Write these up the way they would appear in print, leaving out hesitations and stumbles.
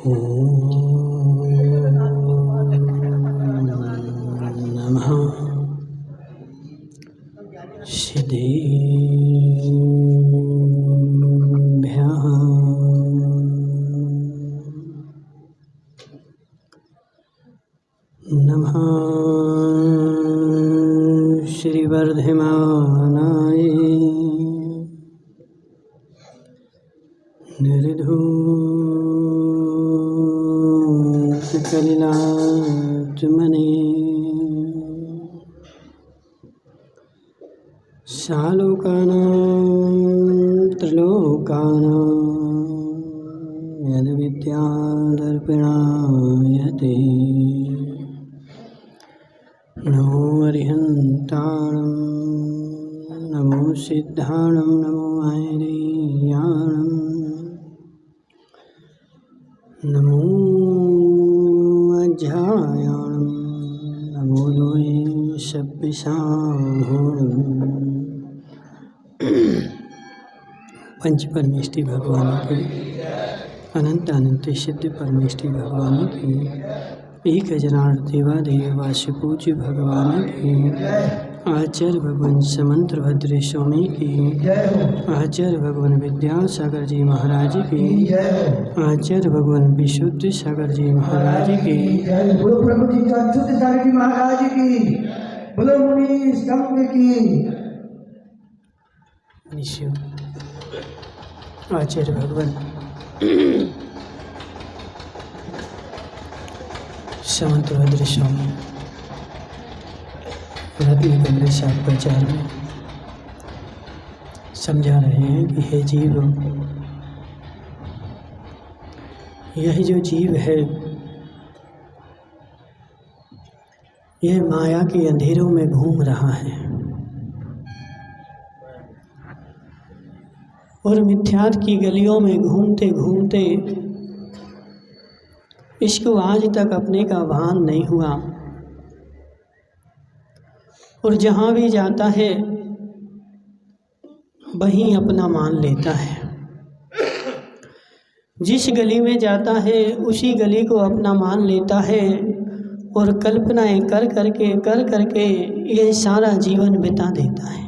नमः सिद्धेभ्यः नमः श्रीवर्धमानाय निर्धूतकलिलात्मने सालोकानां त्रिलोकानां यद्विद्यादर्पिणायते नमो अरिहन्ताणं नमो सिद्धाणं नमो आयर्याणं नमो अध्यायाणं नमो लोये शब्दसाहोणम् पंच परमेष्टि भगवान की अनंत अनंत सिद्ध परमेष्टि भगवान की 1000 देवादेव वासुपूज्य भगवान की आचार्य भगवान समंत्र भद्र स्वामी की आचार्य भगवान विद्यासागर जी महाराज की आचार्य भगवान विशुद्ध सागर जी महाराज की बोलो प्रभु जी का शुद्ध सागर जी महाराज की बोलो मुनि संघ की आचार्य भगवान समंत भद्र स्वामी रत्न कमरे 7/4 में समझा रहे हैं कि हे जीव, यह जो जीव है यह माया के अंधेरों में घूम रहा है और मिथ्यात्व की गलियों में घूमते घूमते इसको आज तक अपने का भान नहीं हुआ और जहाँ भी जाता है वहीं अपना मान लेता है। जिस गली में जाता है उसी गली को अपना मान लेता है और कल्पनाएं कर करके यह सारा जीवन बिता देता है।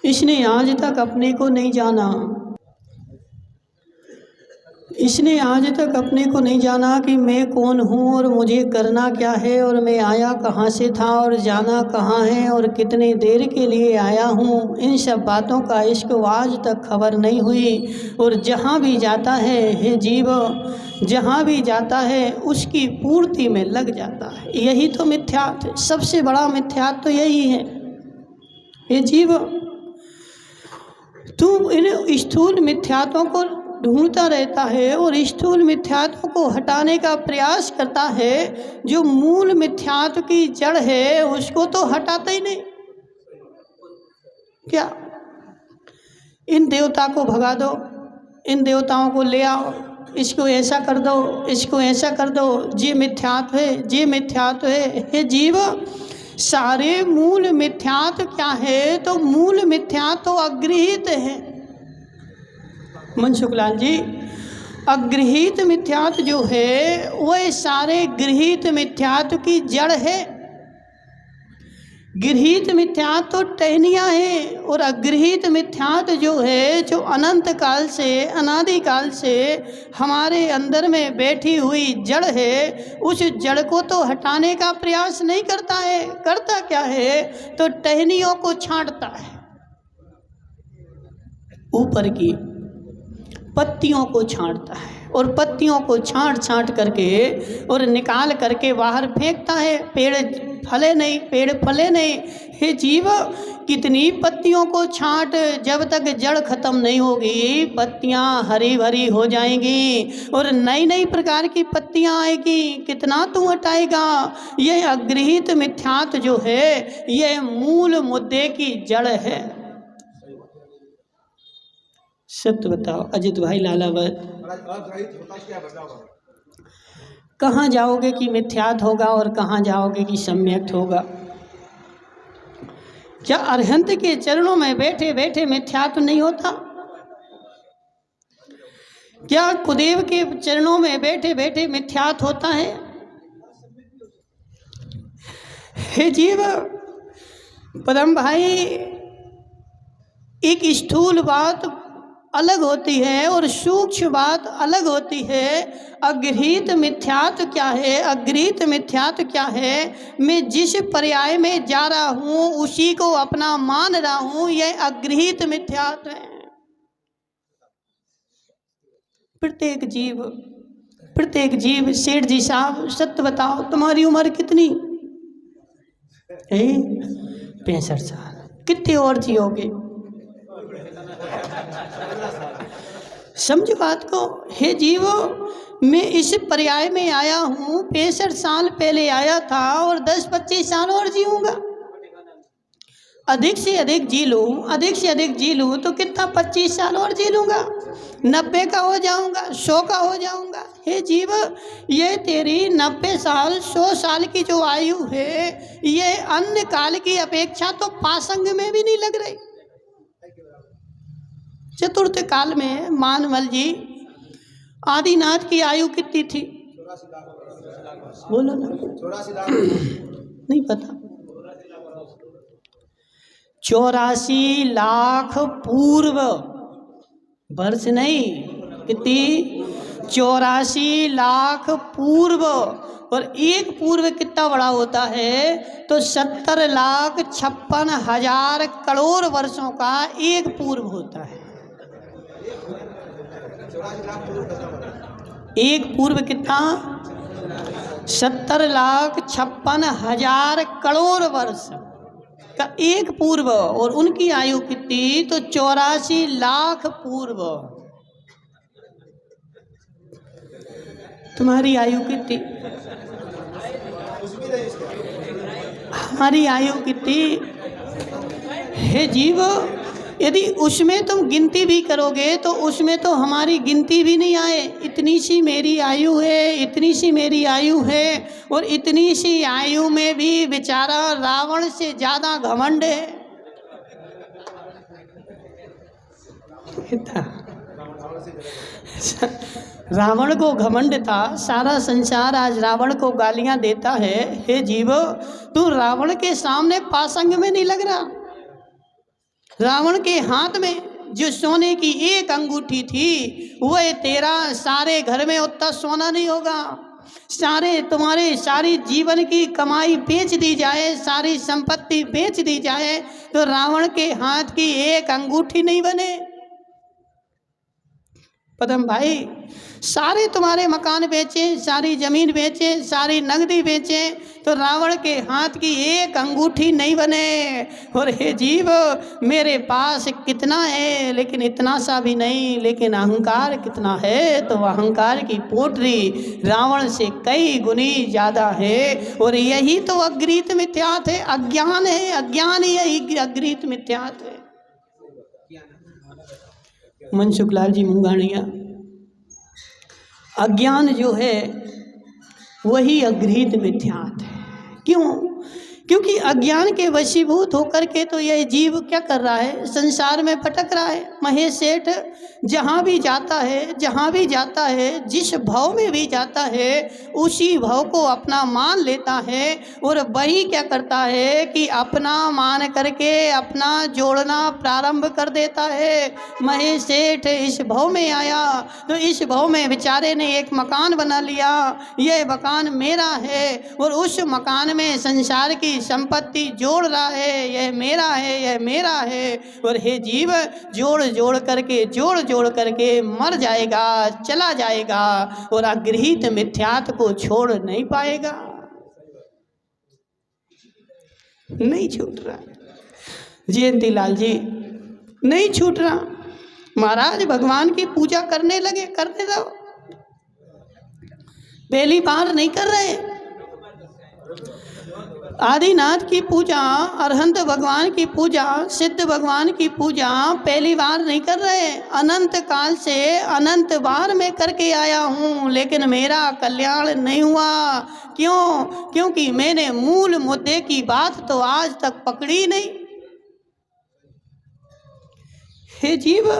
इसने आज तक अपने को नहीं जाना, इसने आज तक अपने को नहीं जाना कि मैं कौन हूँ और मुझे करना क्या है और मैं आया कहाँ से था और जाना कहाँ है और कितने देर के लिए आया हूँ। इन सब बातों का इसको आज तक खबर नहीं हुई और जहाँ भी जाता है हे जीव, जहाँ भी जाता है उसकी पूर्ति में लग जाता है। यही तो मिथ्यात्व है, सबसे बड़ा मिथ्यात्व तो यही है। हे जीव, तू इन स्थूल मिथ्यात्वों को ढूंढता रहता है और स्थूल मिथ्यात्व को हटाने का प्रयास करता है। जो मूल मिथ्यात्व की जड़ है उसको तो हटाता ही नहीं। क्या इन देवता को भगा दो, इन देवताओं को ले आओ, इसको ऐसा कर दो, इसको ऐसा कर दो, ये मिथ्यात्व है, ये मिथ्यात्व है। हे जीव, सारे मूल मिथ्यात्व क्या है? तो मूल मिथ्यात्व तो अगृहीत है। मनसुखलाल जी, अगृहीत मिथ्यात्व जो है वह सारे गृहीत मिथ्यात्व की जड़ है। गृहीत मिथ्यात्व तो टहनियाँ है और अगृहीत मिथ्यात्व जो है, जो अनंत काल से, अनादि काल से हमारे अंदर में बैठी हुई जड़ है, उस जड़ को तो हटाने का प्रयास नहीं करता है। करता क्या है? तो टहनियों को छांटता है, ऊपर की पत्तियों को छांटता है और पत्तियों को छांट करके और निकाल करके बाहर फेंकता है। पेड़ फले नहीं, पेड़ फले नहीं। हे जीव, कितनी पत्तियों को छांट, जब तक जड़ खत्म नहीं होगी पत्तियां हरी भरी हो जाएंगी और नई नई प्रकार की पत्तियां आएगी। कितना तू हटाएगा? यह अगृहीत मिथ्यात्व जो है यह मूल मुद्दे की जड़ है। सत्य बताओ अजित भाई, लालावत, कहाँ जाओगे कि मिथ्यात्व होगा और कहाँ जाओगे कि सम्यक होगा? क्या अरहंत के चरणों में बैठे बैठे मिथ्यात्व नहीं होता? क्या कुदेव के चरणों में बैठे बैठे मिथ्यात होता है? हे जीव, परम भाई, एक स्थूल बात अलग होती है और सूक्ष्म बात अलग होती है। अगृहीत मिथ्यात क्या है? अगृहीत मिथ्यात क्या है? मैं जिस पर्याय में जा रहा हूँ उसी को अपना मान रहा हूँ, यह अगृहीत मिथ्यात है। प्रत्येक जीव, सेठ जी साहब सत्य बताओ, तुम्हारी उम्र कितनी है? 65 साल। कितने और जियोगे? समझो बात को। हे जीवो, मैं इस पर्याय में आया हूँ, 65 साल पहले आया था और 10-25 साल और जीऊँगा। अधिक से अधिक जी लूँ तो कितना 25 साल और जी लूँगा, 90 का हो जाऊँगा, 100 का हो जाऊँगा। हे जीव, ये तेरी 90 साल 100 साल की जो आयु है, ये अन्य काल की अपेक्षा तो पासंग में भी नहीं लग रही। चतुर्थ काल में मानवल जी आदिनाथ की आयु कितनी थी? बोलो ना। 84 लाख नहीं पता। 84 लाख पूर्व वर्ष नहीं, कितनी? 84 लाख पूर्व। और एक पूर्व कितना बड़ा होता है? तो 70,56,000 करोड़ वर्षों का एक पूर्व होता है। एक पूर्व कितना? 70,56,000 करोड़ वर्ष का एक पूर्व। और उनकी आयु कितनी? तो 84 लाख पूर्व। तुम्हारी आयु कितनी? हमारी आयु कितनी? हे जीव, यदि उसमें तुम गिनती भी करोगे तो उसमें तो हमारी गिनती भी नहीं आए। इतनी सी मेरी आयु है, इतनी सी मेरी आयु है, और इतनी सी आयु में भी बेचारा रावण से ज़्यादा घमंड है। रावण को घमंड था, सारा संसार आज रावण को गालियां देता है। हे जीव, तू रावण के सामने पासंग में नहीं लग रहा। रावण के हाथ में जो सोने की एक अंगूठी थी, वह तेरा सारे घर में उतना सोना नहीं होगा। तुम्हारे सारी जीवन की कमाई बेच दी जाए, सारी संपत्ति बेच दी जाए, तो रावण के हाथ की एक अंगूठी नहीं बने। पदम भाई, सारे तुम्हारे मकान बेचे, सारी जमीन बेचे, सारी नगदी बेचे, तो रावण के हाथ की एक अंगूठी नहीं बने। और हे जीव, मेरे पास कितना है, लेकिन इतना सा भी नहीं। लेकिन अहंकार कितना है? तो अहंकार की पोटरी रावण से कई गुनी ज़्यादा है। और यही तो अगृहीत मिथ्यात है, अज्ञान है। अज्ञान यही अगृहीत मिथ्यात है। मनसुख लाल जी मुंगानिया, अज्ञान जो है वही अगृहीत मिथ्यात है। क्यों? क्योंकि अज्ञान के वशीभूत होकर के तो यह जीव क्या कर रहा है? संसार में भटक रहा है। महेश सेठ जहाँ भी जाता है, जिस भाव में भी जाता है, उसी भाव को अपना मान लेता है। और वही क्या करता है कि अपना मान करके अपना जोड़ना प्रारंभ कर देता है। महेश सेठ इस भाव में आया तो इस भाव में बेचारे ने एक मकान बना लिया। यह मकान मेरा है, और उस मकान में संसार की संपत्ति जोड़ रहा है, यह मेरा है, यह मेरा है। और हे जीव, जोड़ जोड़ करके मर जाएगा, चला जाएगा, और अगृहीत मिथ्यात को छोड़ नहीं पाएगा। नहीं छूट रहा जयंती लाल जी, नहीं छूट रहा। महाराज भगवान की पूजा करने लगे, करने दो। पहली बार नहीं कर रहे। आदिनाथ की पूजा, अरहंत भगवान की पूजा, सिद्ध भगवान की पूजा पहली बार नहीं कर रहे। अनंत काल से अनंत बार मैं करके आया हूँ, लेकिन मेरा कल्याण नहीं हुआ। क्यों? क्योंकि मैंने मूल मुद्दे की बात तो आज तक पकड़ी नहीं। हे जीव,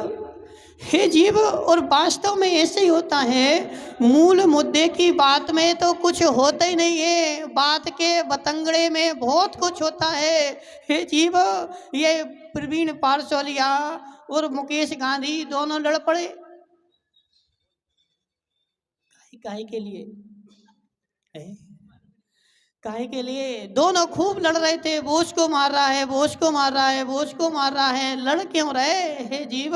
हे जीव, और वास्तव में ऐसे ही होता है। मूल मुद्दे की बात में तो कुछ होता ही नहीं है, बात के बतंगड़े में बहुत कुछ होता है। हे जीव, ये प्रवीण पारसोलिया और मुकेश गांधी दोनों लड़ पड़े। काहे के लिए? काहे के लिए? दोनों खूब लड़ रहे थे, वो उसको मार रहा है, वो उसको मार रहा है, वो उसको मार रहा है। लड़ क्यों रहे? हे जीव,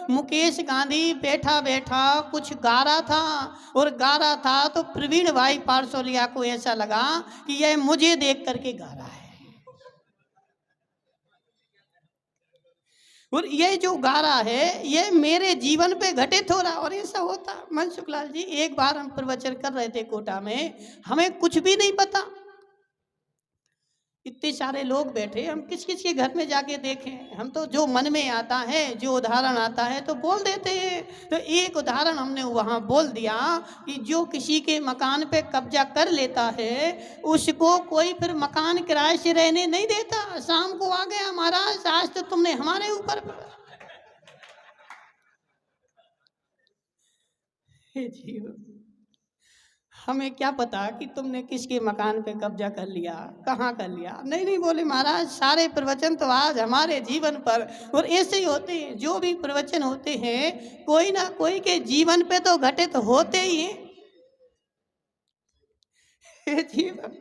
मुकेश गांधी बैठा बैठा कुछ गा रहा था, और गा रहा था तो प्रवीण भाई पारसोलिया को ऐसा लगा कि यह मुझे देख करके गा रहा है, और ये जो गा रहा है ये मेरे जीवन पे घटित हो रहा। और ऐसा होता। मनसुख लाल जी, एक बार हम प्रवचन कर रहे थे कोटा में, हमें कुछ भी नहीं पता, इतने सारे लोग बैठे, हम किस किस के घर में जाके देखें? हम तो जो मन में आता है, जो उदाहरण आता है तो बोल देते हैं। तो एक उदाहरण हमने वहाँ बोल दिया कि जो किसी के मकान पे कब्जा कर लेता है उसको कोई फिर मकान किराए से रहने नहीं देता। शाम को आ गया, महाराज आज तो तुमने हमारे ऊपर। हे जीव, हमें क्या पता कि तुमने किसके मकान पे कब्जा कर लिया, कहाँ कर लिया। नहीं नहीं, बोले महाराज सारे प्रवचन तो आज हमारे जीवन पर। और ऐसे ही होते हैं, जो भी प्रवचन होते हैं कोई ना कोई के जीवन पे तो घटित होते ही हैं। जीवन,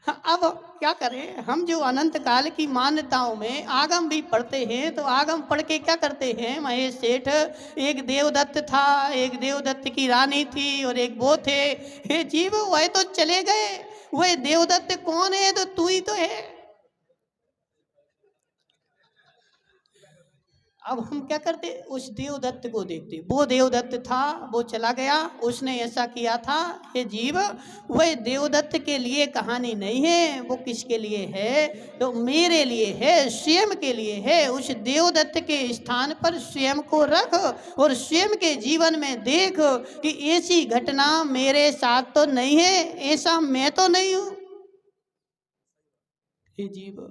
अब क्या करें हम? जो अनंत काल की मान्यताओं में आगम भी पढ़ते हैं, तो आगम पढ़ के क्या करते हैं? महेश सेठ, एक देवदत्त था, एक देवदत्त की रानी थी, और एक वो थे। हे जीव, वह तो चले गए, वह देवदत्त कौन है? तो तू ही तो है। अब हम क्या करते? उस देवदत्त को देखते, वो देवदत्त था, वो चला गया, उसने ऐसा किया था। हे जीव, वह देवदत्त के लिए कहानी नहीं है, वो किसके लिए है? तो मेरे लिए है, स्वयं के लिए है। उस देवदत्त के स्थान पर स्वयं को रख, और स्वयं के जीवन में देख कि ऐसी घटना मेरे साथ तो नहीं है, ऐसा मैं तो नहीं हूं। हे जीव,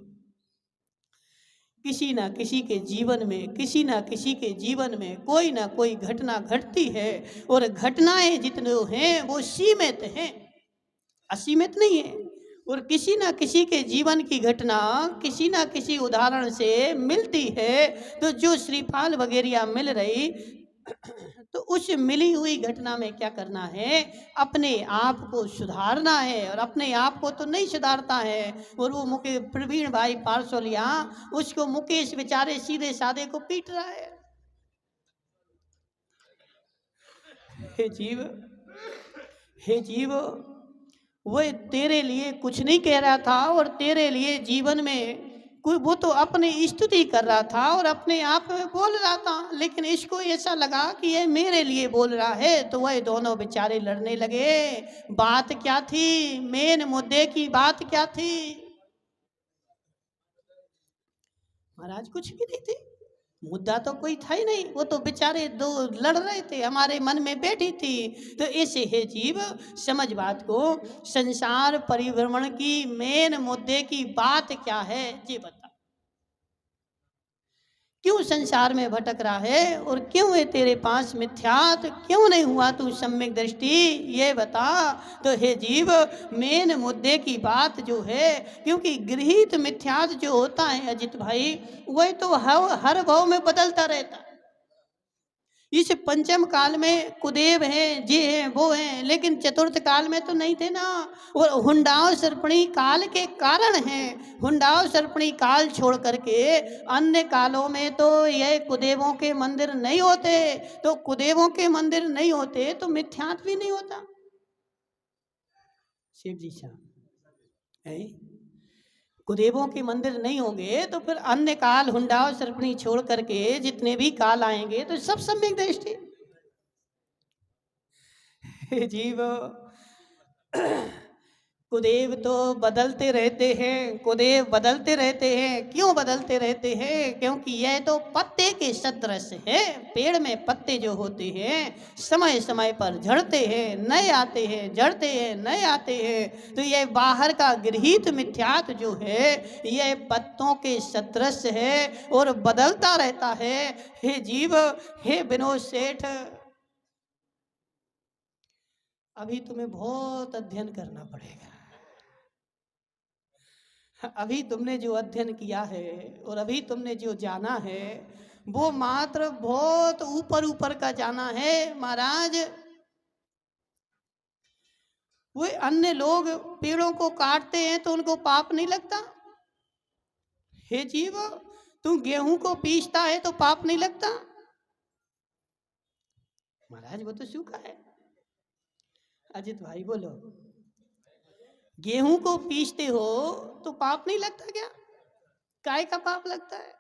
किसी ना किसी के जीवन में, किसी ना किसी के जीवन में कोई ना कोई घटना घटती है, और घटनाएं जितने हैं वो सीमित हैं, असीमित नहीं है। और किसी ना किसी के जीवन की घटना किसी ना किसी उदाहरण से मिलती है। तो जो श्रीपाल वगैरह मिल रही, तो उस मिली हुई घटना में क्या करना है? अपने आप को सुधारना है, और अपने आप को तो नहीं सुधारता है। और वो प्रवीण भाई पारसोलिया, उसको मुकेश बेचारे सीधे साधे को पीट रहा है। हे जीव, हे जीव, वो तेरे लिए कुछ नहीं कह रहा था, और तेरे लिए जीवन में कोई, वो तो अपनी स्तुति कर रहा था और अपने आप में बोल रहा था। लेकिन इसको ऐसा लगा कि ये मेरे लिए बोल रहा है, तो वह दोनों बेचारे लड़ने लगे। बात क्या थी? मेन मुद्दे की बात क्या थी? महाराज कुछ भी नहीं थी, मुद्दा तो कोई था ही नहीं, वो तो बेचारे दो लड़ रहे थे, हमारे मन में बैठी थी। तो ऐसे है जीव, समझ बात को। संसार परिभ्रमण की मेन मुद्दे की बात क्या है ये बता। क्यों संसार में भटक रहा है, और क्यों है तेरे पास मिथ्यात? क्यों नहीं हुआ तू सम्यक दृष्टि, ये बता। तो हे जीव, मेन मुद्दे की बात जो है, क्योंकि गृहीत मिथ्यात जो होता है अजित भाई, वह तो हर भाव में बदलता रहता है। इस पंचम काल में कुदेव हैं, ये हैं, वो हैं, लेकिन चतुर्थ काल में तो नहीं थे ना। और हुंडाव सर्पणी काल के कारण हैं। हुंडाव सर्पणी काल छोड़ करके अन्य कालों में तो यह कुदेवों के मंदिर नहीं होते। तो कुदेवों के मंदिर नहीं होते तो मिथ्यात्व भी नहीं होता। शेख जी साहब, कुदेवों के मंदिर नहीं होंगे तो फिर अन्य काल, हुंडाव सर्पणी छोड़ करके जितने भी काल आएंगे तो सब सम्यक दृष्टि। जीव, कुदेव तो बदलते रहते हैं, कुदेव बदलते रहते हैं। क्यों बदलते रहते हैं? क्योंकि यह तो पत्ते के सदृश है। पेड़ में पत्ते जो होते हैं समय समय पर झड़ते हैं, नए आते हैं, झड़ते हैं, नए आते हैं। तो यह बाहर का गृहीत मिथ्यात्व जो है यह पत्तों के सदृश है और बदलता रहता है। हे जीव, हे विनोद सेठ, अभी तुम्हें बहुत अध्ययन करना पड़ेगा। अभी तुमने जो अध्ययन किया है और अभी तुमने जो जाना है वो मात्र बहुत ऊपर ऊपर का जाना है महाराज। वो अन्य लोग पेड़ों को काटते हैं तो उनको पाप नहीं लगता? हे जीव, तू गेहूं को पीसता है तो पाप नहीं लगता? महाराज वो तो सूखा है। अजित भाई बोलो, गेहूं को पीसते हो तो पाप नहीं लगता क्या? काय का पाप लगता है?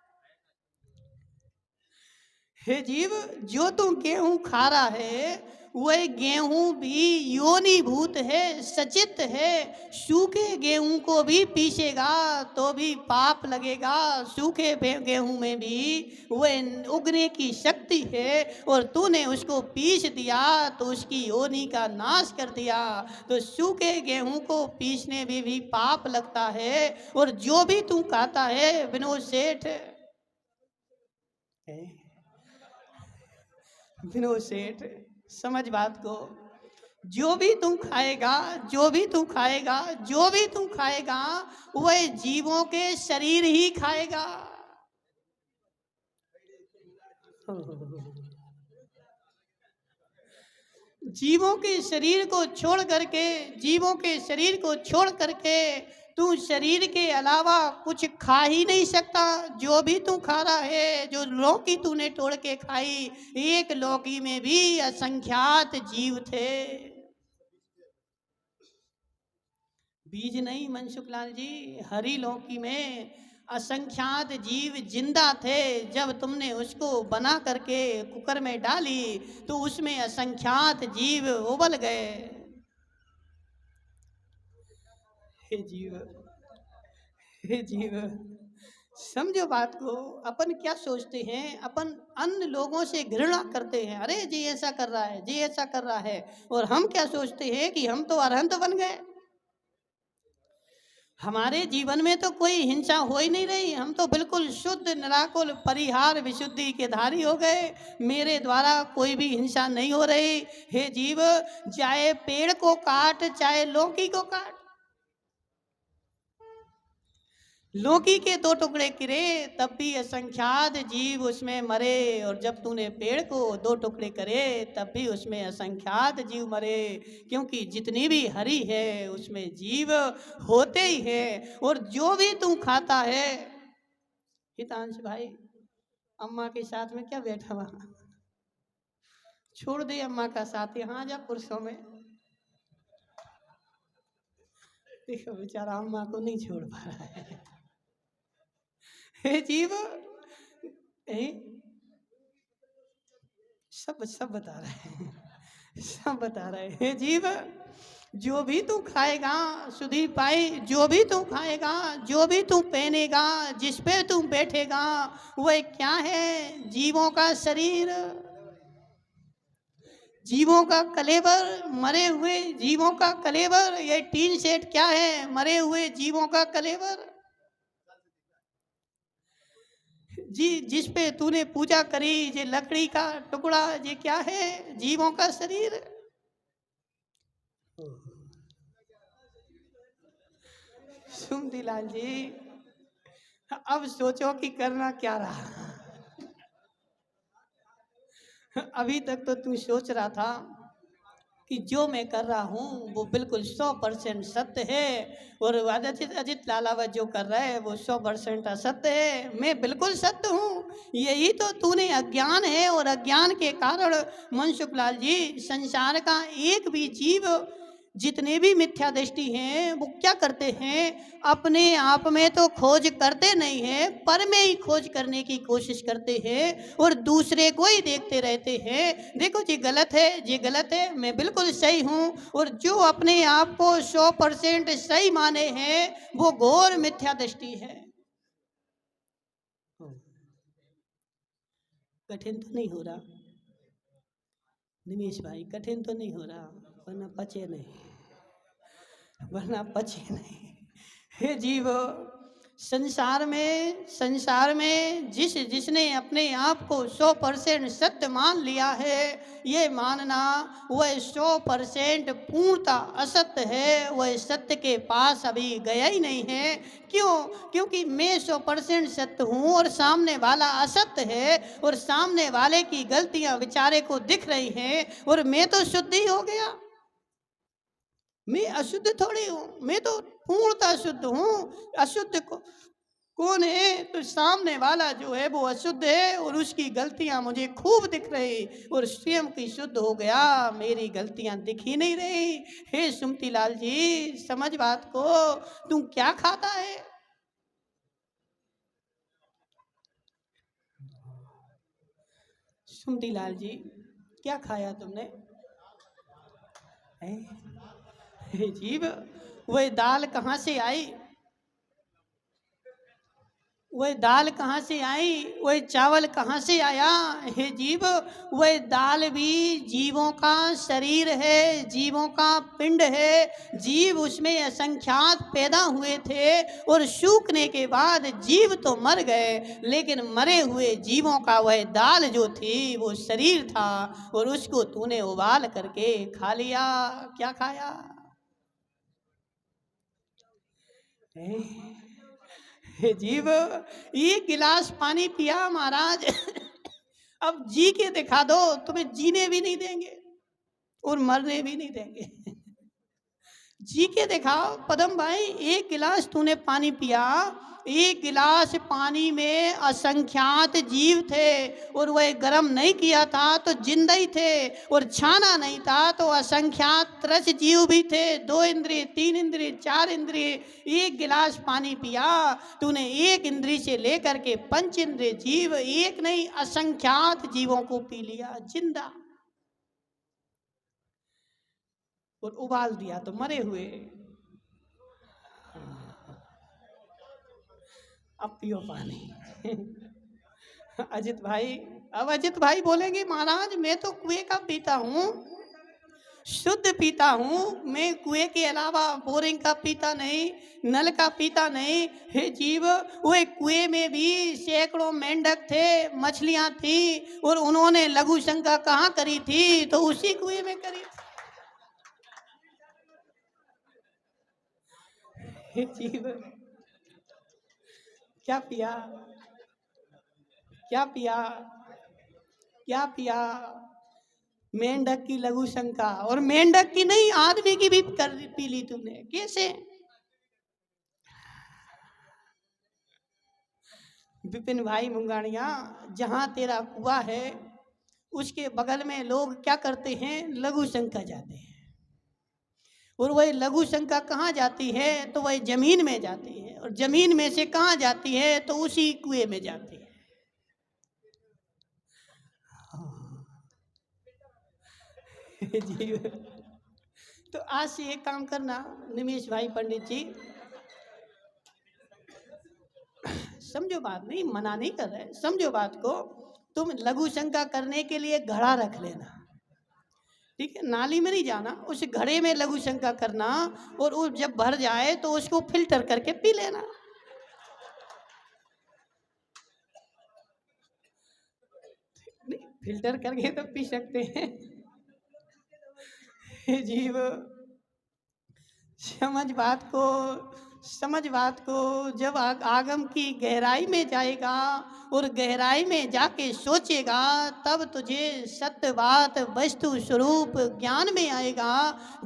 हे जीव, जो तू गेहूं खा रहा है वह गेहूं भी योनिभूत है, सचित है। सूखे गेहूं को भी पीसेगा तो भी पाप लगेगा। सूखे गेहूं में भी वह उगने की शक्ति है और तूने उसको पीस दिया तो उसकी योनि का नाश कर दिया। तो सूखे गेहूं को पीसने में भी पाप लगता है। और जो भी तू खाता है विनोद सेठ, विनोद सेठ समझ बात को, जो भी तू खाएगा, जो भी तू खाएगा, जो भी तू खाएगा वह जीवों के शरीर ही खाएगा। जीवों के शरीर को छोड़ करके, जीवों के शरीर को छोड़ करके तू शरीर के अलावा कुछ खा ही नहीं सकता। जो भी तू खा रहा है, जो लौकी तूने तोड़ के खाई, एक लौकी में भी असंख्यात जीव थे। बीज नहीं मनसुखलाल जी, हरी लौकी में असंख्यात जीव जिंदा थे। जब तुमने उसको बना करके कुकर में डाली तो उसमें असंख्यात जीव उबल गए। हे जीव, हे जीव, समझो बात को। अपन क्या सोचते हैं, अपन अन्य लोगों से घृणा करते हैं, अरे जी ऐसा कर रहा है, जी ऐसा कर रहा है। और हम क्या सोचते हैं कि हम तो अरहंत बन गए, हमारे जीवन में तो कोई हिंसा हो ही नहीं रही, हम तो बिल्कुल शुद्ध निराकुल परिहार विशुद्धि के धारी हो गए, मेरे द्वारा कोई भी हिंसा नहीं हो रही। हे जीव, चाहे पेड़ को काट, चाहे लौकी को काट, लौकी के 2 टुकड़े गिरे तब भी असंख्यात जीव उसमें मरे। और जब तूने पेड़ को 2 टुकड़े करे तब भी उसमें असंख्यात जीव मरे। क्योंकि जितनी भी हरी है उसमें जीव होते ही है। और जो भी तू खाता है, हितांश भाई अम्मा के साथ में क्या बैठा वहां, छोड़ दे अम्मा का साथ, यहाँ जा पुरुषों में। देखो बेचारा अम्मा को नहीं छोड़ पा रहा है। हे जीव, सब बता रहे हैं, सब बता रहे हैं। हे जीव, जो भी तू खाएगा सुधी पाई, जो भी तू खाएगा, जो भी तू पहनेगा, जिस पे तू बैठेगा वह क्या है? जीवों का शरीर, जीवों का कलेवर, मरे हुए जीवों का कलेवर। ये टीन सेट क्या है? मरे हुए जीवों का कलेवर। जी जिस पे तूने पूजा करी, ये लकड़ी का टुकड़ा, ये क्या है? जीवों का शरीर। सुमदीलाल जी, अब सोचो कि करना क्या रहा। अभी तक तो तू सोच रहा था कि जो मैं कर रहा हूँ वो बिल्कुल 100% सत्य है, और अजित लालावत जो कर रहा है वो 100% असत्य है। मैं बिल्कुल सत्य हूँ। यही तो तूने अज्ञान है, और अज्ञान के कारण मनसुखलाल जी संसार का एक भी जीव जितने भी मिथ्या दृष्टि हैं वो क्या करते हैं, अपने आप में तो खोज करते नहीं हैं, पर में ही खोज करने की कोशिश करते हैं और दूसरे को ही देखते रहते हैं। देखो जी गलत है, ये गलत है, मैं बिल्कुल सही हूँ। और जो अपने आप को 100% सही माने हैं वो घोर मिथ्या दृष्टि है। कठिन तो नहीं हो रहा निमेश भाई, कठिन तो नहीं हो रहा, वरना पचे नहीं, वरना पचे नहीं। हे जीव, संसार में जिसने अपने आप को 100% सत्य मान लिया है, ये मानना वह 100% पूर्णता असत्य है, वह सत्य के पास अभी गया ही नहीं है। क्यों? क्योंकि मैं 100% सत्य हूँ और सामने वाला असत्य है, और सामने वाले की गलतियां बेचारे को दिख रही हैं, और मैं तो शुद्ध ही हो गया। मैं अशुद्ध थोड़ी हूँ, मैं तो पूर्णतः शुद्ध हूँ। अशुद्ध कौन है? तो सामने वाला जो है वो अशुद्ध है और उसकी गलतियां मुझे खूब दिख रही, और स्वयं की शुद्ध हो गया, मेरी गलतियां दिख ही नहीं रही। हे सुमती लाल जी, समझ बात को। तू क्या खाता है? सुमती लाल जी, क्या खाया तुमने? हे जीव, वह दाल कहाँ से आई? वह दाल कहाँ से आई? वह चावल कहाँ से आया? हे जीव, वह दाल भी जीवों का शरीर है, जीवों का पिंड है। जीव उसमें असंख्यात पैदा हुए थे और सूखने के बाद जीव तो मर गए, लेकिन मरे हुए जीवों का वह दाल जो थी वो शरीर था, और उसको तूने उबाल करके खा लिया। क्या खाया? हे जीव, एक गिलास पानी पिया महाराज, अब जी के दिखा दो, तुम्हें जीने भी नहीं देंगे और मरने भी नहीं देंगे। जी के दिखाओ पदम भाई। एक गिलास तूने पानी पिया, एक गिलास पानी में असंख्यात जीव थे, और वह गर्म नहीं किया था तो जिंदा ही थे, और छाना नहीं था तो असंख्यात त्रस जीव भी थे। 2 इंद्रिय, 3 इंद्रिय, 4 इंद्रिय। एक गिलास पानी पिया तूने, एक इंद्रिय से लेकर के 5 इंद्रिय जीव, एक नहीं असंख्यात जीवों को पी लिया जिंदा, और उबाल दिया तो मरे हुए। अब पियो पानी। अजित भाई, अब अजित भाई बोलेंगे महाराज मैं तो कुएं का पीता हूँ, शुद्ध पीता हूँ, मैं कुएं के अलावा बोरिंग का पीता नहीं, नल का पीता नहीं। हे जीव, वो कुएं में भी सैकड़ों मेंढक थे, मछलियां थी, और उन्होंने लघु शंका कहाँ करी थी? तो उसी कुएं में करी थी। हे जीव, क्या पिया? क्या पिया? क्या पिया? मेंढक की लघु शंका, और मेंढक की नहीं, आदमी की भी कर पी ली तूने। कैसे? विपिन भाई मुंगानिया, जहां तेरा कुआं है उसके बगल में लोग क्या करते हैं? लघु शंका जाते हैं, और वह लघु शंका कहाँ जाती है? तो वह जमीन में जाती है, और जमीन में से कहाँ जाती है? तो उसी कुएं में जाती है। जी, तो आज से एक काम करना निमेश भाई पंडित जी, समझो बात, नहीं मना नहीं कर रहे, समझो बात को। तुम लघु शंका करने के लिए घड़ा रख लेना, ठीक है? नाली में नहीं जाना, उस घड़े में लघु शंका करना, और वो जब भर जाए तो उसको फिल्टर करके पी लेना। नहीं, फिल्टर करके तो पी सकते हैं। जीव, समझ बात को, समझ बात को। जब आगम की गहराई में जाएगा और गहराई में जाके सोचेगा, तब तुझे सत्य बात वस्तु स्वरूप ज्ञान में आएगा।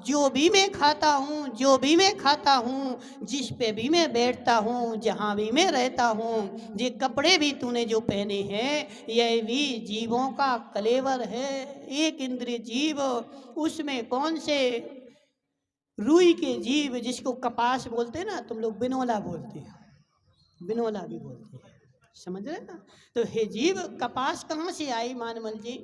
जो भी मैं खाता हूँ, जो भी मैं खाता हूँ, जिस पे भी मैं बैठता हूँ, जहाँ भी मैं रहता हूँ, ये कपड़े भी तूने जो पहने हैं, यह भी जीवों का कलेवर है। एक इंद्रिय जीव, उसमें कौन से रुई के जीव, जिसको कपास बोलते हैं ना, तुम लोग बिनोला बोलते हैं, बिनोला भी बोलते हैं, समझ रहे ना। तो हे जीव, कपास कहाँ से आई मानमल जी?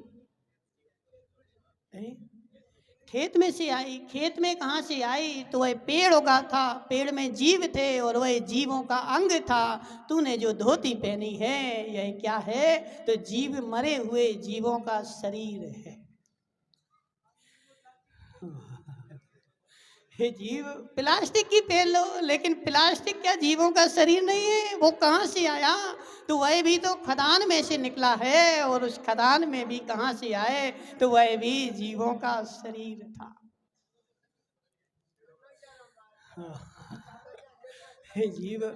खेत में से आई। खेत में कहाँ से आई? तो वह पेड़ उगा था, पेड़ में जीव थे और वह जीवों का अंग था। तूने जो धोती पहनी है यह क्या है? तो जीव, मरे हुए जीवों का शरीर है। हे जीव, प्लास्टिक की पहन लो, लेकिन प्लास्टिक क्या जीवों का शरीर नहीं है? वो कहाँ से आया? तो वह भी तो खदान में से निकला है, और उस खदान में भी कहाँ से आए? तो वह भी जीवों का शरीर था। हे जीव,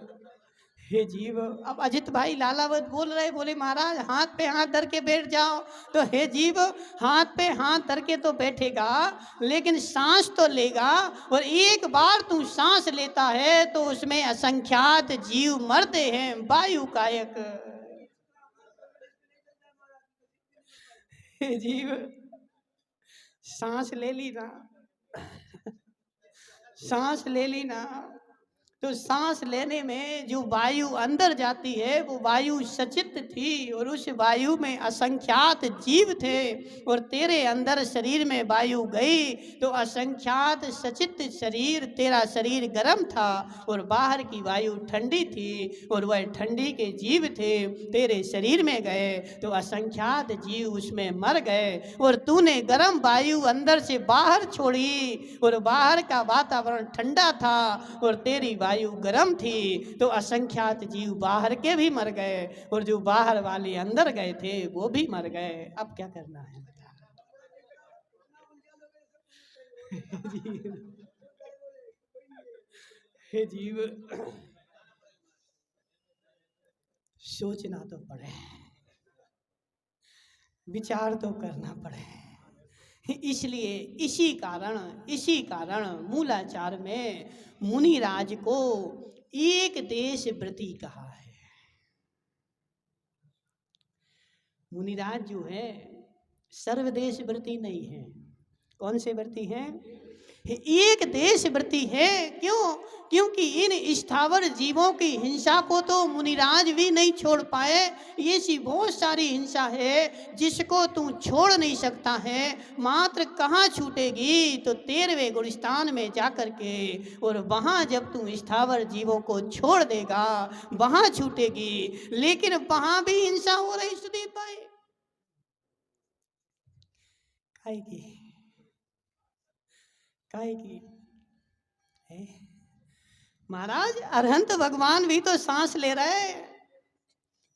हे जीव। अब अजित भाई लालावत बोल रहे, बोले महाराज हाथ पे हाथ धर के बैठ जाओ। तो हे जीव, हाथ पे हाथ धर के तो बैठेगा, लेकिन सांस तो लेगा, और एक बार तू सांस लेता है तो उसमें असंख्यात जीव मरते हैं, वायु कायक। हे जीव, सांस ले ली ना, सांस ले ली ना, तो सांस लेने में जो वायु अंदर जाती है वो वायु सचित थी, और उस वायु में असंख्यात जीव थे। और तेरे अंदर शरीर में वायु गई तो असंख्यात सचित शरीर, तेरा शरीर गर्म था और बाहर की वायु ठंडी थी, और वह ठंडी के जीव थे तेरे शरीर में गए तो असंख्यात जीव उसमें मर गए। और तूने गर्म वायु अंदर से बाहर छोड़ी, और बाहर का वातावरण ठंडा था और तेरी वायु गर्म थी, तो असंख्यात जीव बाहर के भी मर गए, और जो बाहर वाले अंदर गए थे वो भी मर गए। अब क्या करना है? हे जीव, सोचना तो पड़े, विचार तो करना पड़े। इसलिए इसी कारण मूलाचार में मुनिराज को एक देश व्रती कहा है। मुनिराज जो है सर्वदेश व्रती नहीं है। कौन से व्रती हैं? एक देश व्रती है। क्यों? क्योंकि इन स्थावर जीवों की हिंसा को तो मुनिराज भी नहीं छोड़ पाए। ये सी बहुत सारी हिंसा है जिसको तू छोड़ नहीं सकता है। मात्र कहाँ छूटेगी? तो 13वें गुलिस्तान में जाकर के, और वहाँ जब तू स्थावर जीवों को छोड़ देगा वहाँ छूटेगी। लेकिन वहाँ भी हिंसा हो रही सुधीर भाई, काहे की महाराज, अरहंत भगवान भी तो सांस ले रहे,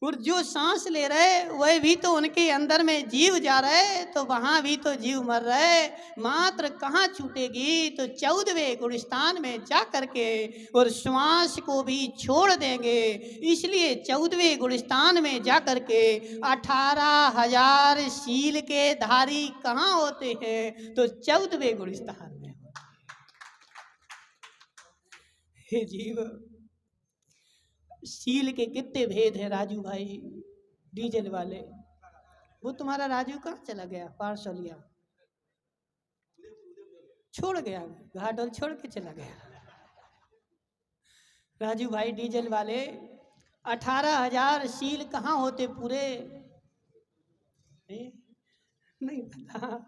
और जो सांस ले रहे वह भी तो उनके अंदर में जीव जा रहे, तो वहां भी तो जीव मर रहे। मात्र कहाँ छूटेगी? तो 14वें गुलिस्तान में जा करके और श्वास को भी छोड़ देंगे। इसलिए 14वें गुलिस्तान में जा करके 18,000 शील के धारी कहाँ होते हैं? तो 14वें गुलिस्तान में। हे जीव, शील के कितने भेद है राजू भाई, डीजल वाले। वो तुम्हारा राजू कहाँ चला गया? पार्सलिया छोड़ गया, घाटोल छोड़ के चला गया। राजू भाई डीजल वाले, 18,000 शील कहाँ होते पूरे? नहीं पता।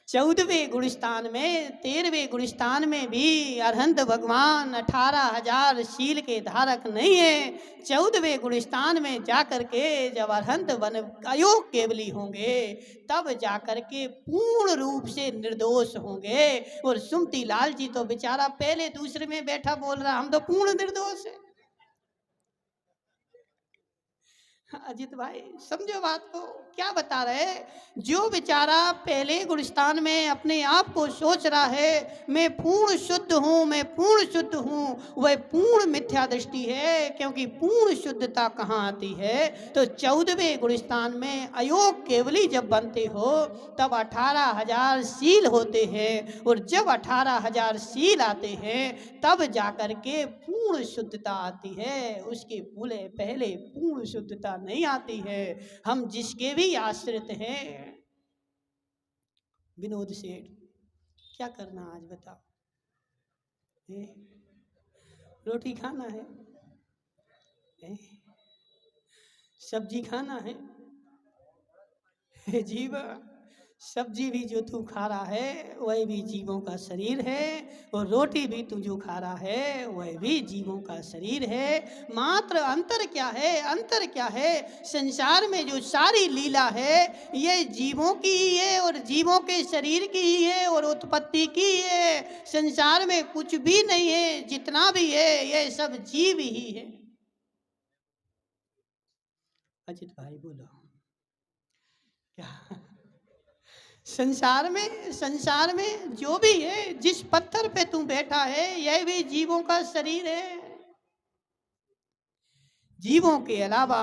14वें गुलिस्तान में, 13वें गुलिस्तान में भी अरहंत भगवान 18,000 शील के धारक नहीं है। 14वें गुलिस्तान में जाकर के जब अरहंत बन अयोग केवली होंगे तब जाकर के पूर्ण रूप से निर्दोष होंगे। और सुमती लाल जी तो बेचारा पहले दूसरे में बैठा बोल रहा हम तो पूर्ण निर्दोष है। अजित भाई समझो बात को, क्या बता रहे? जो बेचारा पहले गुलिस्तान में अपने आप को सोच रहा है मैं पूर्ण शुद्ध हूँ, मैं पूर्ण शुद्ध हूँ, वह पूर्ण मिथ्या दृष्टि है। क्योंकि पूर्ण शुद्धता कहाँ आती है? तो 14वें गुलिस्तान में अयोग केवली जब बनते हो तब 18,000 शील होते हैं, और जब 18,000 शील आते हैं तब जाकर के पूर्ण शुद्धता आती है। उसके पहले पूर्ण शुद्धता नहीं आती है। हम जिसके भी आश्रित हैं। विनोद सेठ, क्या करना आज बताओ? ए, रोटी खाना है, ए, सब्जी खाना है, हे जीव, सब्जी भी जो तू खा रहा है वह भी जीवों का शरीर है, और रोटी भी तू जो खा रहा है वह भी जीवों का शरीर है। मात्र अंतर क्या है? अंतर क्या है? संसार में जो सारी लीला है ये जीवों की ही है और जीवों के शरीर की ही है और उत्पत्ति की ही है। संसार में कुछ भी नहीं है, जितना भी है ये सब जीव ही है। अजित भाई बोलो क्या? संसार में जो भी है, जिस पत्थर पे तू बैठा है यह भी जीवों का शरीर है। जीवों के अलावा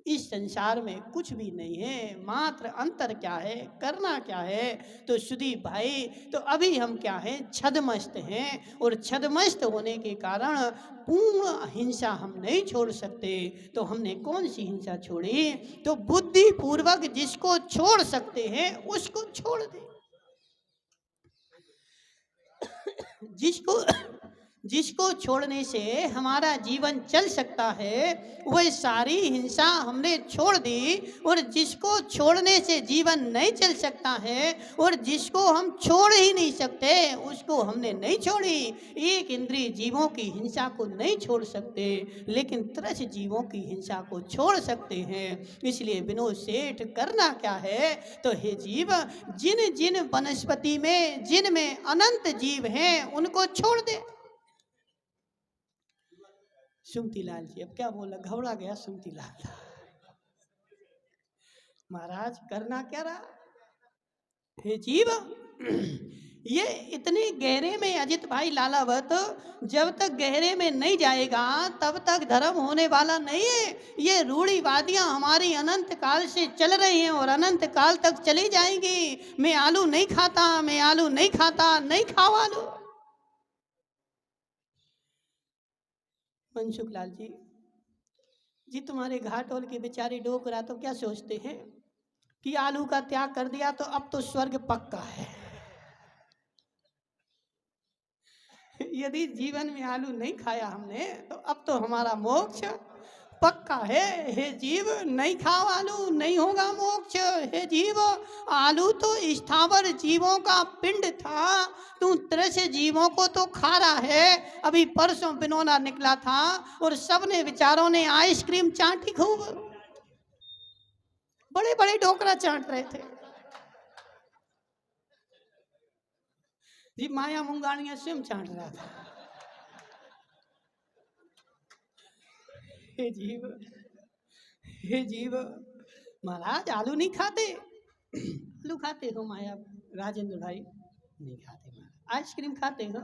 इस संसार में कुछ भी नहीं है। मात्र अंतर क्या है, करना क्या है? तो सुदीप भाई, तो अभी हम क्या हैं? छदमस्त हैं, और छदमस्त होने के कारण पूर्ण हिंसा हम नहीं छोड़ सकते। तो हमने कौन सी हिंसा छोड़ी? तो बुद्धि पूर्वक जिसको छोड़ सकते हैं उसको छोड़ दे। जिसको छोड़ने से हमारा जीवन चल सकता है वह सारी हिंसा हमने छोड़ दी, और जिसको छोड़ने से जीवन नहीं चल सकता है और जिसको हम छोड़ ही नहीं सकते उसको हमने नहीं छोड़ी। एक इंद्रिय जीवों की हिंसा को नहीं छोड़ सकते, लेकिन 13 जीवों की हिंसा को छोड़ सकते हैं। इसलिए विनोद सेठ, करना क्या है? तो हे जीव, जिन जिन वनस्पति में जिनमें अनंत जीव हैं उनको छोड़ दे। सुमती लाल जी अब क्या बोला? घबरा गया सुमती लाल। महाराज करना क्या रहा? हे जीव, ये इतने गहरे में अजित भाई लालावत, जब तक गहरे में नहीं जाएगा तब तक धर्म होने वाला नहीं है। ये रूढ़िवादियां हमारी अनंत काल से चल रही हैं और अनंत काल तक चली जाएंगी। मैं आलू नहीं खाता, मैं आलू नहीं खाता, नहीं खाओ आलू। मनसुख लाल जी तुम्हारे घाटोल के बेचारे डोकरा तो क्या सोचते हैं कि आलू का त्याग कर दिया तो अब तो स्वर्ग पक्का है। यदि जीवन में आलू नहीं खाया हमने तो अब तो हमारा मोक्ष पक्का है। हे जीव, नहीं खाओ आलू, नहीं होगा मोक्ष। हे जीव, आलू तो स्थावर जीवों का पिंड था, तू 13 जीवों को तो खा रहा है। अभी परसों बिनोना निकला था और सबने बेचारों ने आइसक्रीम चाटी खूब, बड़े बड़े ढोकरा चाट रहे थे जी। माया मुंगानिया स्वयं चाट रहा था। हे जीव, महाराज आलू नहीं खाते? आलू खाते हो माया राजेंद्र भाई? नहीं खाते। आइसक्रीम खाते हो?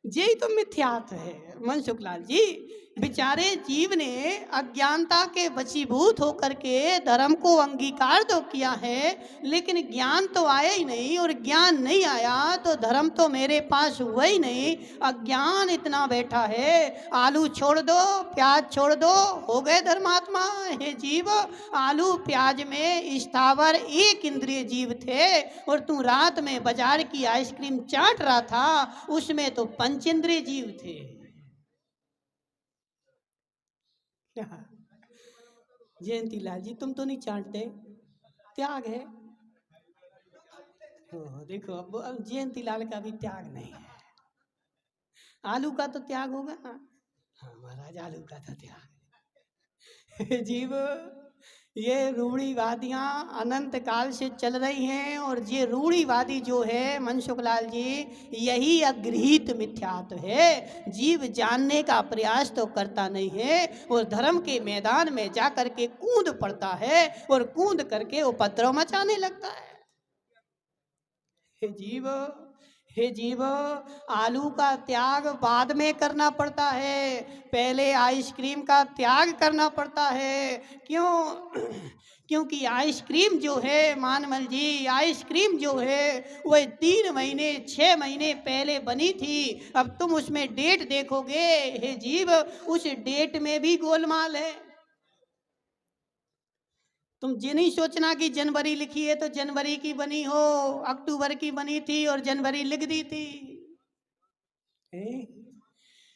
यही तो मिथ्यात्व है मनसुख लाल जी। बेचारे जीव ने अज्ञानता के वशीभूत होकर के धर्म को अंगीकार तो किया है, लेकिन ज्ञान तो आया ही नहीं, और ज्ञान नहीं आया तो धर्म तो मेरे पास हुआ ही नहीं। अज्ञान इतना बैठा है। आलू छोड़ दो, प्याज छोड़ दो, हो गए धर्मात्मा। हे जीव, आलू प्याज में स्थावर एक इंद्रिय जीव थे, और तू रात में बाजार की आइसक्रीम चाट रहा था, उसमें तो पंचेंद्रिय जीव थे। जयंती लाल जी, तुम तो नहीं चाटते, त्याग है। देखो अब जयंती लाल का भी त्याग नहीं है। आलू का तो त्याग होगा। हाँ महाराज, आलू का तो त्याग। जीव, ये रूढ़िवादियां अनंत काल से चल रही हैं, और ये रूढ़िवादी जो है मनसुख लाल जी, यही अगृहीत मिथ्यात्व है। जीव जानने का प्रयास तो करता नहीं है, और धर्म के मैदान में जा करके कूद पड़ता है, और कूद करके उपद्रव मचाने लगता है। हे जीव, आलू का त्याग बाद में करना पड़ता है, पहले आइसक्रीम का त्याग करना पड़ता है। क्यों? क्योंकि आइसक्रीम जो है मानमल जी, आइसक्रीम जो है वह 3 महीने 6 महीने पहले बनी थी। अब तुम उसमें डेट देखोगे, हे जीव, उस डेट में भी गोलमाल है। तुम ये नहीं सोचना कि जनवरी लिखी है तो जनवरी की बनी हो, अक्टूबर की बनी थी और जनवरी लिख दी थी।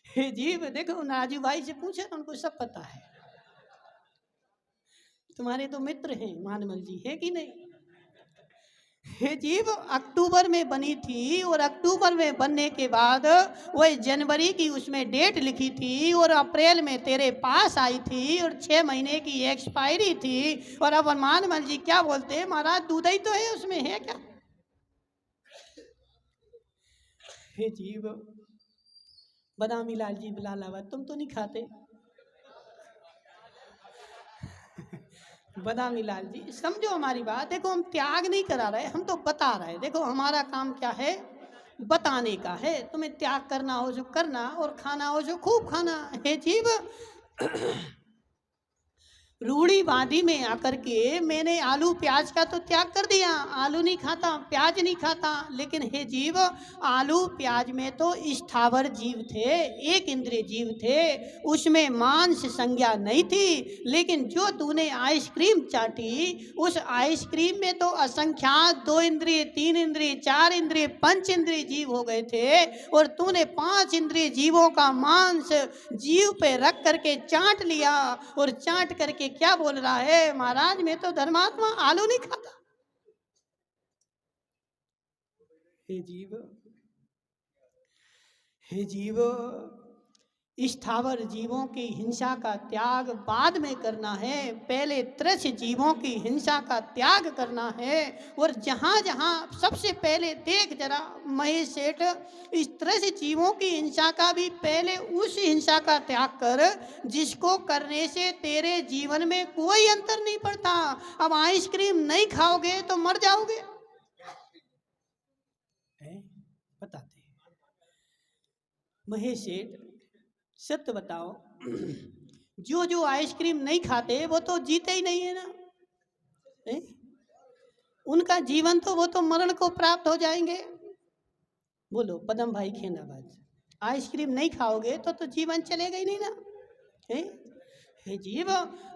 हे जीव, देखो नाजू भाई से पूछे ना, उनको सब पता है। तुम्हारे तो मित्र हैं मानमल जी, है कि नहीं? हे जीव, अक्टूबर में बनी थी और अक्टूबर में बनने के बाद वही जनवरी की उसमें डेट लिखी थी और अप्रैल में तेरे पास आई थी और 6 महीने की एक्सपायरी थी। और अब मानमल जी क्या बोलते हैं, महाराज दूध ही तो है उसमें, है क्या? हे जीव, बदामी लाल जी बिलालाबाद, तुम तो नहीं खाते। बदामी लाल जी समझो हमारी बात, देखो हम त्याग नहीं करा रहे, हम तो बता रहे। देखो हमारा काम क्या है, बताने का है। तुम्हें त्याग करना हो जो करना और खाना हो जो खूब खाना। हे जीव, रूढ़ीवादी में आकर के मैंने आलू प्याज का तो त्याग कर दिया, आलू नहीं खाता, प्याज नहीं खाता। लेकिन हे जीव, आलू प्याज में तो स्थावर जीव थे, एक इंद्रिय जीव थे, उसमें मांस संज्ञा नहीं थी। लेकिन जो तूने आइसक्रीम चाटी, उस आइसक्रीम में तो असंख्यात 2 इंद्रिय, 3 इंद्रिय, 4 इंद्रिय, 5 इंद्रिय जीव हो गए थे। और तूने 5 इंद्रिय जीवों का मांस जीव पे रख करके चाट लिया। और चाट करके क्या बोल रहा है, महाराज मैं तो धर्मात्मा आलू नहीं खाता। हे जीव, हे जीव, स्थावर जीवों की हिंसा का त्याग बाद में करना है, पहले त्रस जीवों की हिंसा का त्याग करना है। और जहाँ जहाँ सबसे पहले देख जरा महेश सेठ, इस त्रस जीवों की हिंसा का भी पहले उस हिंसा का त्याग कर जिसको करने से तेरे जीवन में कोई अंतर नहीं पड़ता। अब आइसक्रीम नहीं खाओगे तो मर जाओगे, बताते महेश सेठ, सत्य बताओ, जो जो आइसक्रीम नहीं खाते वो तो जीते ही नहीं है ना, उनका जीवन तो वो तो मरण को प्राप्त हो जाएंगे। बोलो पदम भाई खेनाबाद, आइसक्रीम नहीं खाओगे तो जीवन चलेगा ही नहीं ना। हे जीव,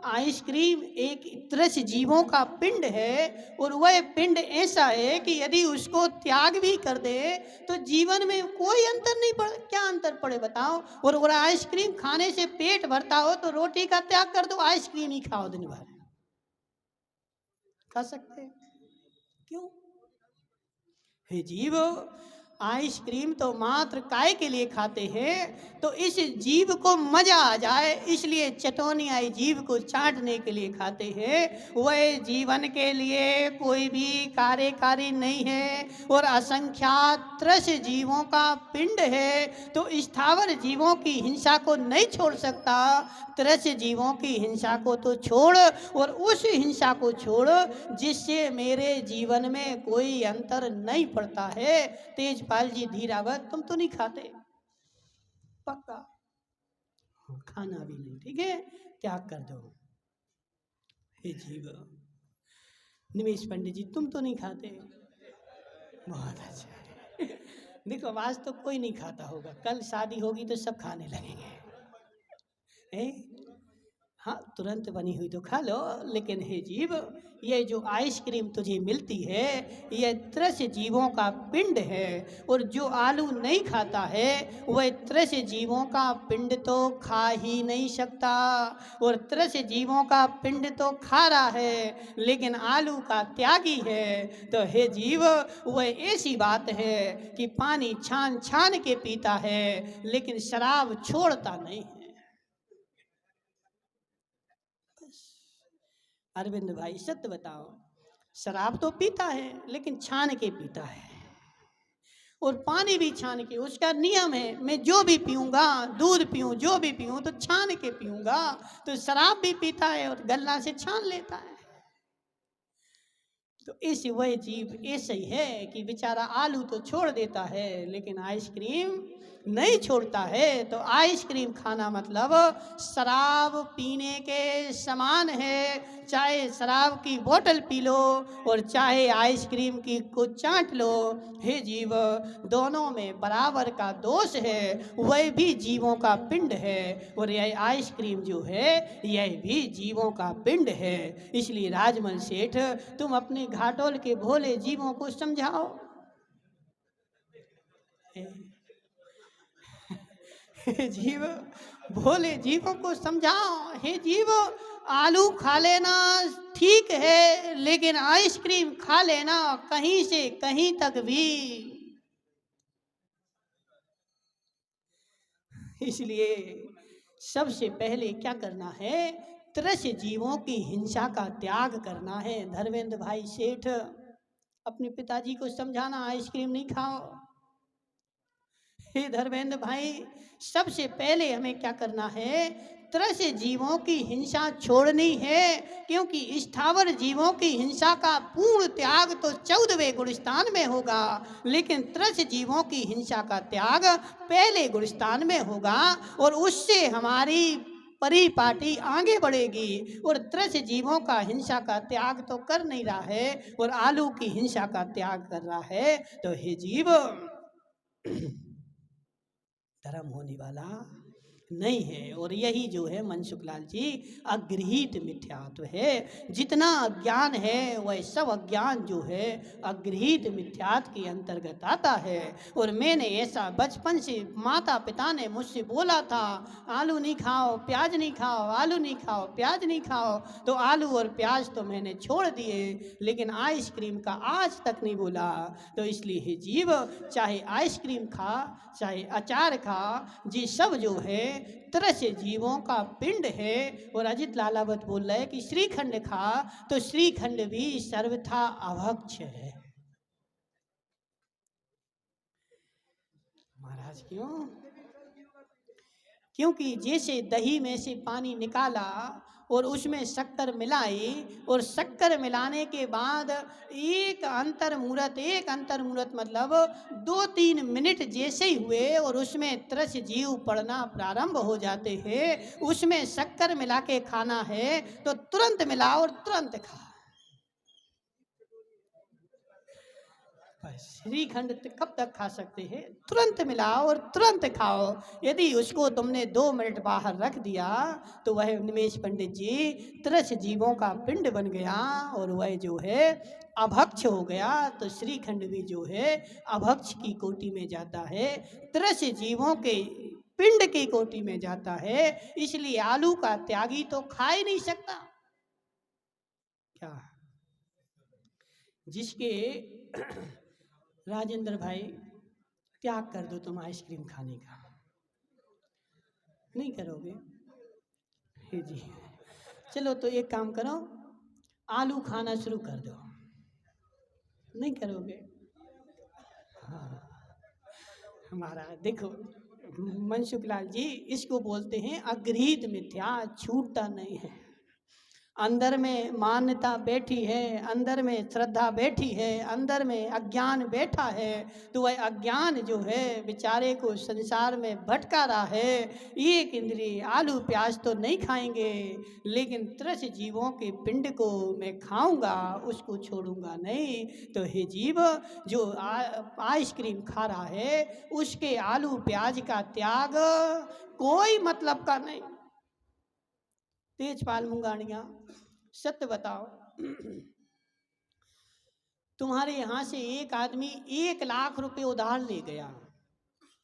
आइसक्रीम एक तरह जीवों का पिंड है और वह पिंड ऐसा है कि यदि उसको त्याग भी कर दे तो जीवन में कोई अंतर नहीं पड़। क्या अंतर पड़े बताओ? और आइसक्रीम खाने से पेट भरता हो तो रोटी का त्याग कर दो, आइसक्रीम ही खाओ दिन भर, खा सकते? क्यों? हे जीव, आइसक्रीम तो मात्र काय के लिए खाते हैं तो इस जीव को मजा आ जाए, इसलिए चटोनी आई जीव को चाटने के लिए खाते हैं। वह जीवन के लिए कोई भी कार्यकारी नहीं है और असंख्यात त्रस जीवों का पिंड है, तो स्थावर जीवों की हिंसा को नहीं छोड़ सकता, त्रस जीवों की हिंसा को तो छोड़, और उस हिंसा को छोड़ जिससे मेरे जीवन में कोई अंतर नहीं पड़ता है। तेजपाल जी धीरावत, तुम तो नहीं खाते पक्का? खाना भी नहीं, ठीक है, त्याग कर दो। हे जीव, निमेश पंडित जी तुम तो नहीं खाते, बहुत अच्छा। देखो आज तो कोई नहीं खाता होगा, कल शादी होगी तो सब खाने लगेंगे। हाँ तुरंत बनी हुई तो खा लो, लेकिन हे जीव, ये जो आइसक्रीम तुझे मिलती है ये त्रस जीवों का पिंड है, और जो आलू नहीं खाता है वह त्रस जीवों का पिंड तो खा ही नहीं सकता, और त्रस जीवों का पिंड तो खा रहा है लेकिन आलू का त्यागी है। तो हे जीव, वह ऐसी बात है कि पानी छान छान के पीता है लेकिन शराब छोड़ता नहीं है। अरविंद भाई सत्य बताओ, शराब तो पीता है लेकिन छान के पीता है, और पानी भी छान के, उसका नियम है मैं जो भी पीऊंगा, दूध पीऊं जो भी पीऊं तो छान के पीऊंगा। तो शराब भी पीता है और गल्ला से छान लेता है। तो इस वह जीव ऐसे ही है कि बेचारा आलू तो छोड़ देता है लेकिन आइसक्रीम नहीं छोड़ता है तो आइसक्रीम खाना मतलब शराब पीने के समान है। चाहे शराब की बोतल पी लो और चाहे आइसक्रीम की को चाट लो, हे जीव, दोनों में बराबर का दोष है। वह भी जीवों का पिंड है और यह आइसक्रीम जो है यह भी जीवों का पिंड है। इसलिए राजमल सेठ, तुम अपने घाटोल के भोले जीवों को समझाओ। हे जीव, भोले जीवों को समझाओ। हे जीव, आलू खा लेना ठीक है, लेकिन आइसक्रीम खा लेना कहीं से कहीं तक भी। इसलिए सबसे पहले क्या करना है, तरस जीवों की हिंसा का त्याग करना है। धर्मेंद्र भाई सेठ, अपने पिताजी को समझाना आइसक्रीम नहीं खाओ। हे धर्मेंद्र भाई, सबसे पहले हमें क्या करना है, तरस जीवों की हिंसा छोड़नी है। क्योंकि स्थावर जीवों की हिंसा का पूर्ण त्याग तो 14वें गुणस्थान में होगा, लेकिन तरस जीवों की हिंसा का त्याग पहले गुणस्थान में होगा और उससे हमारी परिपाटी आगे बढ़ेगी। और तरस जीवों का हिंसा का त्याग तो कर नहीं रहा है और आलू की हिंसा का त्याग कर रहा है। तो हे जीव, धर्म होने वाला नहीं है। और यही जो है मनसुखलाल जी, अगृहीत मिथ्यात्व है। जितना अज्ञान है वह सब अज्ञान जो है अगृहीत मिथ्यात्व के अंतर्गत आता है। और मैंने ऐसा बचपन से माता पिता ने मुझसे बोला था, आलू नहीं खाओ, प्याज नहीं खाओ, आलू नहीं खाओ, प्याज नहीं खाओ, तो आलू और प्याज तो मैंने छोड़ दिए, लेकिन आइसक्रीम का आज तक नहीं बोला। तो इसलिए हे जीव, चाहे आइसक्रीम खा, चाहे अचार खा, ये सब जो है तरस जीवों का पिंड है। और अजित लालावत बोल रहे हैं कि श्रीखंड खा, तो श्रीखंड भी सर्वथा अभक्ष है। महाराज क्यों? क्योंकि जैसे दही में से पानी निकाला और उसमें शक्कर मिलाई, और शक्कर मिलाने के बाद एक अंतर मुहूर्त मतलब 2-3 मिनट जैसे ही हुए और उसमें तरस जीव पड़ना प्रारंभ हो जाते हैं। उसमें शक्कर मिला के खाना है तो तुरंत मिलाओ और तुरंत खा। श्रीखंड कब तक खा सकते हैं? तुरंत मिलाओ और तुरंत खाओ। यदि उसको तुमने 2 मिनट बाहर रख दिया तो वह निमेश पंडित जी तरस जीवों का पिंड बन गया और वह जो है अभक्ष हो गया। तो श्रीखंड भी जो है अभक्ष की कोटि में जाता है, तरस जीवों के पिंड की कोटि में जाता है। इसलिए आलू का त्यागी तो खा ही नहीं सकता। क्या जिसके राजेंद्र भाई, त्याग कर दो तुम आइसक्रीम खाने का, नहीं करोगे? हे जी, चलो तो एक काम करो, आलू खाना शुरू कर दो, नहीं करोगे? हाँ, हमारा देखो मनसुखलाल जी, इसको बोलते हैं अगृहीत मिथ्या, छूटता नहीं है। अंदर में मान्यता बैठी है, अंदर में श्रद्धा बैठी है, अंदर में अज्ञान बैठा है, तो वह अज्ञान जो है बेचारे को संसार में भटका रहा है। एक इंद्रिय आलू प्याज तो नहीं खाएंगे, लेकिन तरस जीवों के पिंड को मैं खाऊंगा, उसको छोड़ूंगा नहीं। तो हे जीव, जो आइसक्रीम खा रहा है उसके आलू प्याज का त्याग कोई मतलब का नहीं। तेजपाल मुंगानिया, सत्य बताओ, तुम्हारे यहाँ से एक आदमी 1 लाख रुपए उधार ले गया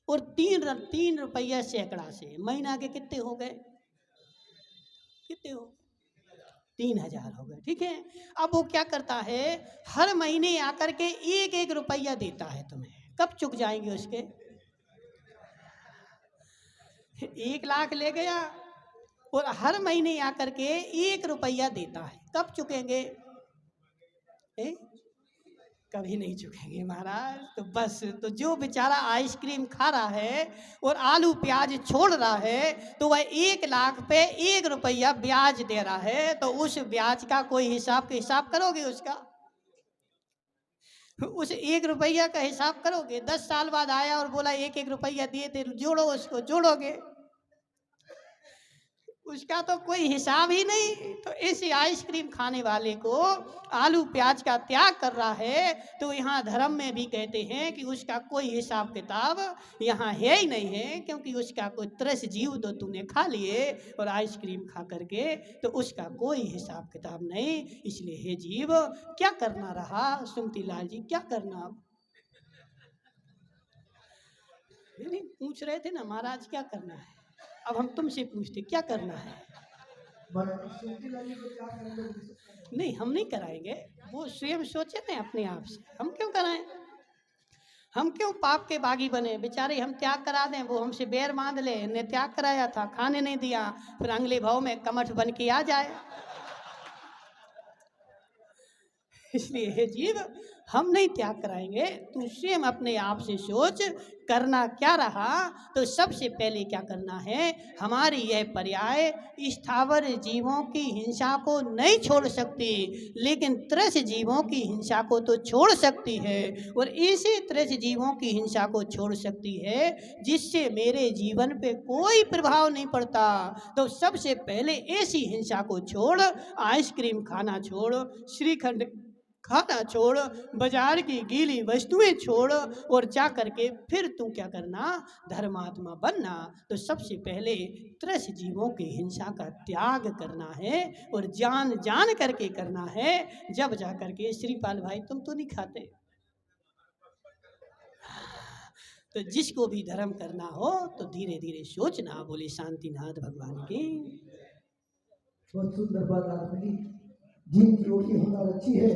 और 3 रुपया सैकड़ा से, महीना के कितने हो गए? कितने हो? 3000 हो गए, ठीक है। अब वो क्या करता है, हर महीने आकर के 1-1 रुपया देता है तुम्हें। कब चुक जाएंगे उसके? 1 लाख ले गया और हर महीने आकर के 1 रुपया देता है, कब चुकेंगे? कभी नहीं चुकेंगे महाराज। तो बस, तो जो बेचारा आइसक्रीम खा रहा है और आलू प्याज छोड़ रहा है, तो वह 1 लाख पे 1 रुपया ब्याज दे रहा है, तो उस ब्याज का कोई हिसाब करोगे उसका? उस 1 रुपया का हिसाब करोगे, 10 साल बाद आया और बोला 1-1 रुपया दिए थे, जोड़ो उसको, जोड़ोगे, उसका तो कोई हिसाब ही नहीं। तो इस आइसक्रीम खाने वाले को आलू प्याज का त्याग कर रहा है, तो यहाँ धर्म में भी कहते हैं कि उसका कोई हिसाब किताब यहाँ है ही नहीं है, क्योंकि उसका कोई 30 जीव तो तूने खा लिए और आइसक्रीम खा करके, तो उसका कोई हिसाब किताब नहीं। इसलिए हे जीव, क्या करना रहा सुमति लाल जी, क्या करना? नहीं पूछ रहे थे ना महाराज क्या करना है, अब हम तुमसे पूछते क्या करना है। नहीं हम नहीं कराएंगे, वो स्वयं सोचे ना अपने आप से, हम क्यों कराएं? हम क्यों पाप के बागी बने? बेचारे हम त्याग करा दें, वो हमसे बैर बांध ले, ने त्याग कराया था, खाने नहीं दिया, फिर अगले भाव में कमठ बन के आ जाए। इसलिए हे जीव, हम नहीं त्याग कराएंगे, तू स्वयं अपने आप से सोच करना क्या रहा। तो सबसे पहले क्या करना है, हमारी यह पर्याय स्थावर जीवों की हिंसा को नहीं छोड़ सकती, लेकिन त्रस जीवों की हिंसा को तो छोड़ सकती है। और इसी त्रस जीवों की हिंसा को छोड़ सकती है जिससे मेरे जीवन पे कोई प्रभाव नहीं पड़ता। तो सबसे पहले ऐसी हिंसा को छोड़, आइसक्रीम खाना छोड़, श्रीखंड खाना छोड़, बाजार की गीली वस्तुएं छोड़, और जा करके फिर तू क्या करना, धर्मात्मा बनना। तो सबसे पहले त्रस जीवों की हिंसा का त्याग करना है, और जान जान करके करना है। जब जा करके श्रीपाल भाई तुम तो नहीं खाते, तो जिसको भी धर्म करना हो तो धीरे धीरे सोचना। बोले शांतिनाथ भगवान की। बहुत सुंदर बात आपने की, जिनकी ओर हुनर अच्छी है